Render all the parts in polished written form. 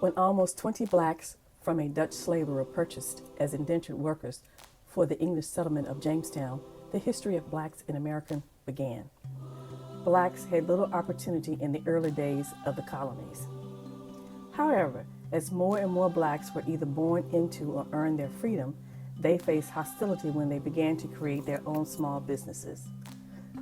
When almost 20 blacks from a Dutch slaver were purchased as indentured workers for the English settlement of Jamestown, the history of blacks in America began. Blacks had little opportunity in the early days of the colonies. However, as more and more blacks were either born into or earned their freedom, they faced hostility when they began to create their own small businesses.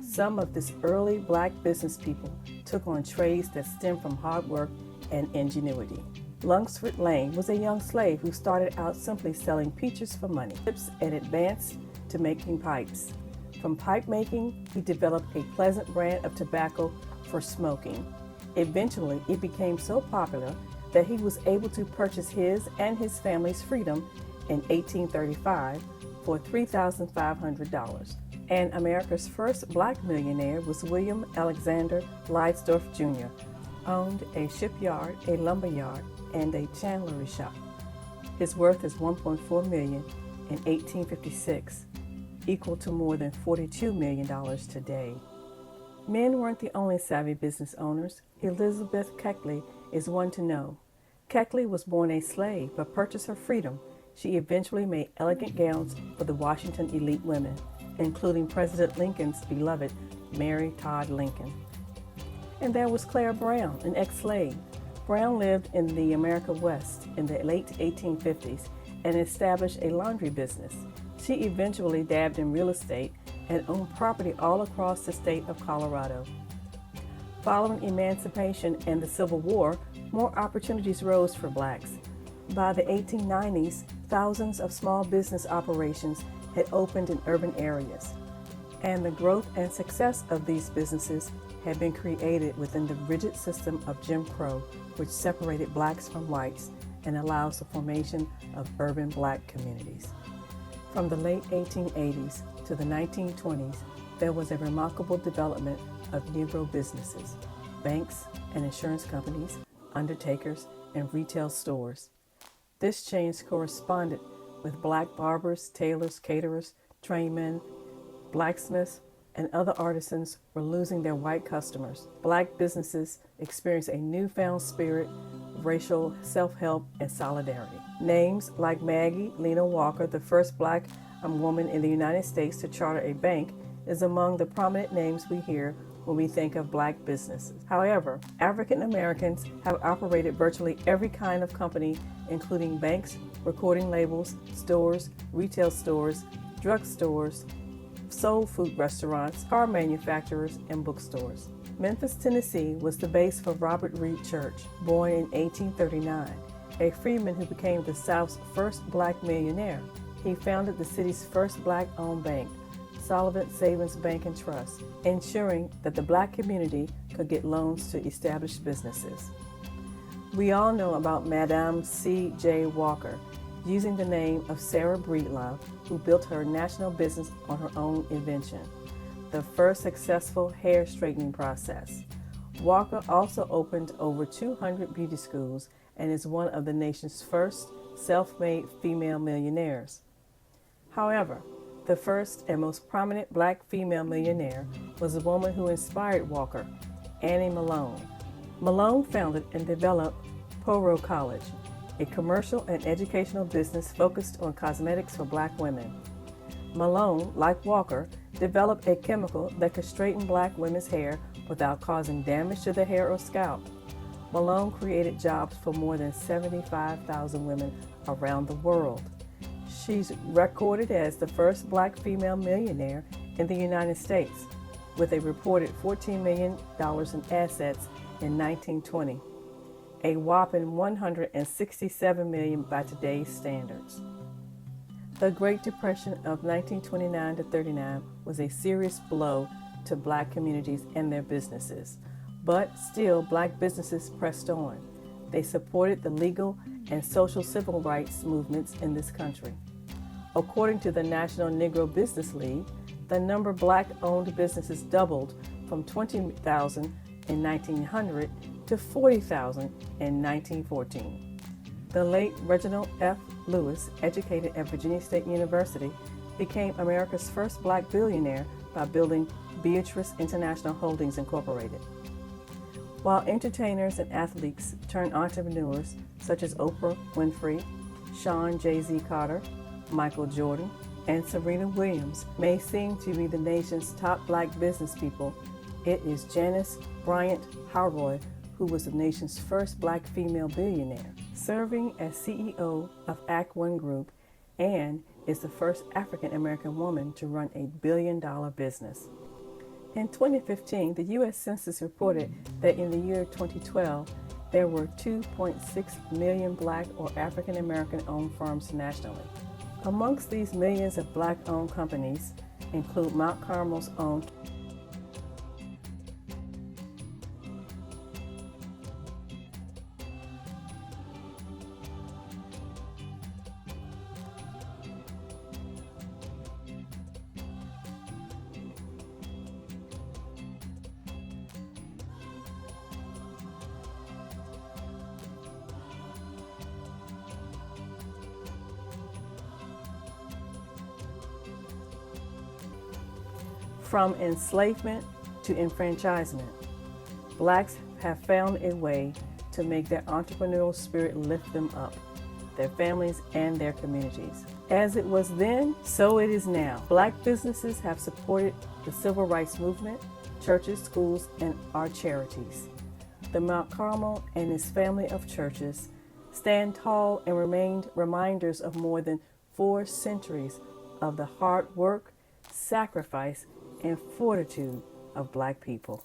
Some of this early black business people took on trades that stemmed from hard work and ingenuity. Lunsford Lane was a young slave who started out simply selling peaches for money, and advanced to making pipes. From pipe making, he developed a pleasant brand of tobacco for smoking. Eventually, it became so popular that he was able to purchase his and his family's freedom in 1835 for $3,500. And America's first black millionaire was William Alexander Leidesdorff Jr., owned a shipyard, a lumber yard, and a chandlery shop. His worth is $1.4 million in 1856, equal to more than $42 million today. Men weren't the only savvy business owners. Elizabeth Keckley is one to know. Keckley was born a slave, but purchased her freedom. She eventually made elegant gowns for the Washington elite women, including President Lincoln's beloved Mary Todd Lincoln. And there was Clara Brown, an ex-slave. Brown lived in the America West in the late 1850s and established a laundry business. She eventually dabbed in real estate and owned property all across the state of Colorado. Following emancipation and the Civil War, more opportunities rose for blacks. By the 1890s, thousands of small business operations had opened in urban areas, and the growth and success of these businesses had been created within the rigid system of Jim Crow, which separated blacks from whites and allows the formation of urban black communities. From the late 1880s to the 1920s, there was a remarkable development of Negro businesses, banks and insurance companies, undertakers, and retail stores. This change corresponded with black barbers, tailors, caterers, trainmen, blacksmiths, and other artisans were losing their white customers. Black businesses experienced a newfound spirit of racial self-help and solidarity. Names like Maggie Lena Walker, the first black woman in the United States to charter a bank, is among the prominent names we hear when we think of black businesses. However, African Americans have operated virtually every kind of company, including banks, recording labels, stores, retail stores, drugstores, soul food restaurants, car manufacturers, and bookstores. Memphis, Tennessee was the base for Robert Reed Church, born in 1839, a freedman who became the South's first black millionaire. He founded the city's first black-owned bank, Sullivan Savings Bank and Trust, ensuring that the black community could get loans to establish businesses. We all know about Madame C.J. Walker, using the name of Sarah Breedlove, who built her national business on her own invention, the first successful hair straightening process. Walker also opened over 200 beauty schools and is one of the nation's first self-made female millionaires. However, the first and most prominent black female millionaire was a woman who inspired Walker, Annie Malone. Malone founded and developed Poro College, a commercial and educational business focused on cosmetics for black women. Malone, like Walker, developed a chemical that could straighten black women's hair without causing damage to the hair or scalp. Malone created jobs for more than 75,000 women around the world. She's recorded as the first black female millionaire in the United States, with a reported $14 million in assets in 1920, a whopping $167 million by today's standards. The Great Depression of 1929 to 39 was a serious blow to black communities and their businesses, but still black businesses pressed on. They supported the legal and social civil rights movements in this country. According to the National Negro Business League, the number of black-owned businesses doubled from 20,000 in 1900 to 40,000 in 1914. The late Reginald F. Lewis, educated at Virginia State University, became America's first black billionaire by building Beatrice International Holdings Incorporated. while entertainers and athletes turned entrepreneurs such as Oprah Winfrey, Sean Jay-Z Carter, Michael Jordan, and Serena Williams may seem to be the nation's top black business people, it is Janice Bryant Harroy who was the nation's first black female billionaire, serving as CEO of Act One Group, and is the first African American woman to run a billion-dollar business. In 2015, the U.S. Census reported that in the year 2012, there were 2.6 million black or African American owned firms nationally. Amongst these millions of black owned companies include Mount Carmel's own From enslavement to enfranchisement, blacks have found a way to make their entrepreneurial spirit lift them up, their families, and their communities. As it was then, so it is now. Black businesses have supported the civil rights movement, churches, schools, and our charities. The Mount Carmel and its family of churches stand tall and remained reminders of more than 4 centuries of the hard work, sacrifice, and fortitude of black people.